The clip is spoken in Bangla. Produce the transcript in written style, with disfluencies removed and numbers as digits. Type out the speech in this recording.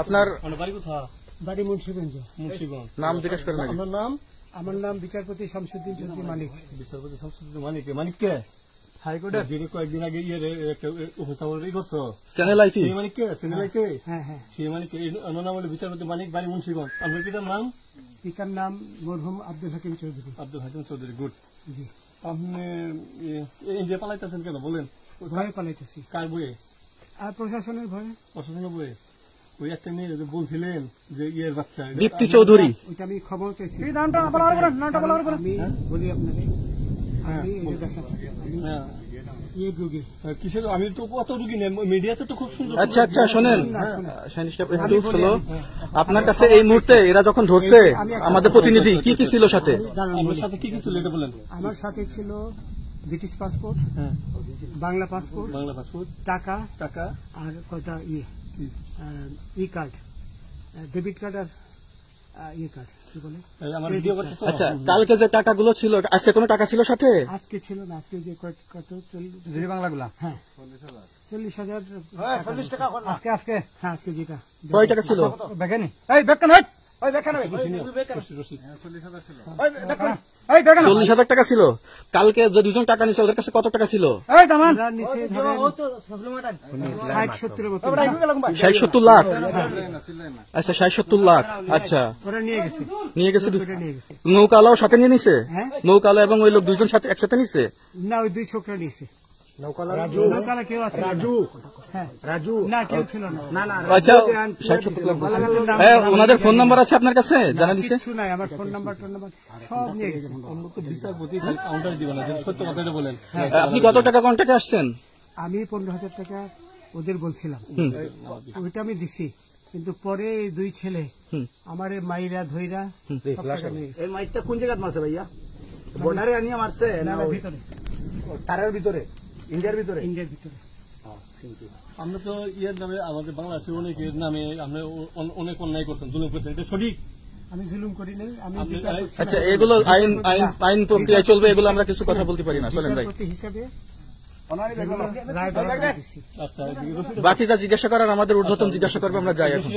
আপনার বাড়ি মুন্সিগঞ্জ। নাম জিজ্ঞেস করেন। আমার নাম বিচারপতি শামসুদ্দিন চৌধুরী মানিক। বিচারপতি শামসুদ্দিন মানিক। মানিক কে? হাইকোর্টের যিনি কয়েকদিন আগে একটা উপস্থাপন করছো চ্যানেল আইটি। সেই মানিক কে? Channel IT. হ্যাঁ হ্যাঁ, সেই মানিক নাম হলো বিচারপতি মানিক, বাড়ি মুন্সিগঞ্জ। আপনার পিতার নাম? পিতার নাম মরহুম আব্দুল হাকিম চৌধুরী। আব্দুল হাকিম চৌধুরী। গুড। জি। আপনি ইন্ডিয়া পালাইতেছেন কেন বলেন? ভয়ে পালাইতেছি। কার বইয়ে? আর প্রশাসনের ভয়ে। প্রশাসনের বইয়ে? ওই একটা মেয়ে বলছিলেন যে ইয়ের বাচ্চা দীপ্তি চৌধুরী, ওইটা আমি খবর চাইছি। নামটা আমি বলি আপনাকে, আমি এই যে দেখাচ্ছি ইয়ে রোগী। কিসের? আমি তো কত রুগী নেই, মিডিয়াতে তো খুব সুন্দর। আচ্ছা আচ্ছা শোনেন, একটু স্লো। আপনার কাছে এই মুহূর্তে এরা যখন ধরছে আমাদের প্রতিনিধি, কি কি ছিল সাথে? আমার সাথে কি কি ছিল এটা বলেন। আমার সাথে ছিল ব্রিটিশ পাসপোর্ট, বাংলা পাসপোর্ট, টাকা আর কয়টা ই কার্ড, ডেবিট কার্ড আর ই কার্ড কি বলে। আচ্ছা, কালকে যে টাকাগুলো ছিল, আজকে কোনো টাকা ছিল সাথে? আজকে ছিল না, আজকে যে কত বাংলাগুলা, হ্যাঁ 40,000 টাকা আজকে। হ্যাঁ আজকে যেটা কয় টাকা ছিল? দেখেনি 40,000 টাকা ছিল। কালকে যে দুজন টাকা নিছে ওদের কাছে কত টাকা ছিল? 60-70 লাখ। আচ্ছা 60-70 লাখ। আচ্ছা নিয়ে গেছে। নৌকালাও সাথে নিয়ে নিছে? নৌকালা এবং ওই লোক দুইজন সাথে একসাথে নিছে না? ওই দুই ছোকরা নিছে। নৌকালা কেউ আছে? রাজু না, কেউ ছিল না। আচ্ছা, ওনাদের ফোন নাম্বার আছে আপনার কাছে? জানা দিছে? কিছু নাই, আমার ফোন নাম্বার সব নিয়ে গেছে। বিচারপতি কাউন্টার দিবেন না, সত্য কথাটা বলেন। আপনি কত টাকা কন্ট্যাক্টে আসছেন? আমি 15,000 টাকা ওদের বলছিলাম, ওইটা আমি দিছি। কিন্তু পরে এই দুই ছেলে আমার মাইরা ধইরা এই মাইকটা কোন জায়গায় মারছে ভাইয়া? বর্ডারে আনিয়ে মারছে না ভিতরে? তারের ভিতরে, ইন্ডিয়ার ভিতরে? ইন্ডিয়ার ভিতরে। আমরা তো ইয়ের নামে, আমাদের বাংলাদেশের অনেকের নামে আমরা অনেক অন্যায় করছেন, জুলুম করছেন, এটা সঠিক? আমি জুলুম করি নাই। আমি আচ্ছা, এগুলো আইন প্রক্রিয়া চলবে, এগুলো আমরা কিছু কথা বলতে পারি না। চলেন ভাই, হিসাবে বাকি যা জিজ্ঞাসা করার আমাদের ঊর্ধ্বতন জিজ্ঞাসা করবে, আমরা যাই এখন।